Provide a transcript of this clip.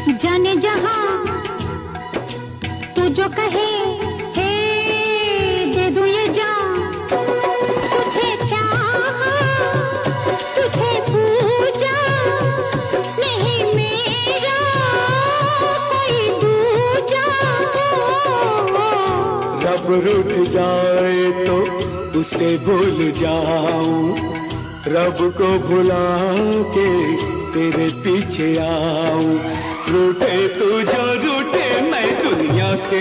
जाने जहां तू जो कहे हे दे दूं ये जान। तुझे चाहा तुझे पूजा नहीं मेरा कोई दूजा। रब रूठ जाए तो उसे भूल जाऊं, रब को भुला के तेरे पीछे आऊं। रूठे तू जो रूठे मैं दुनिया से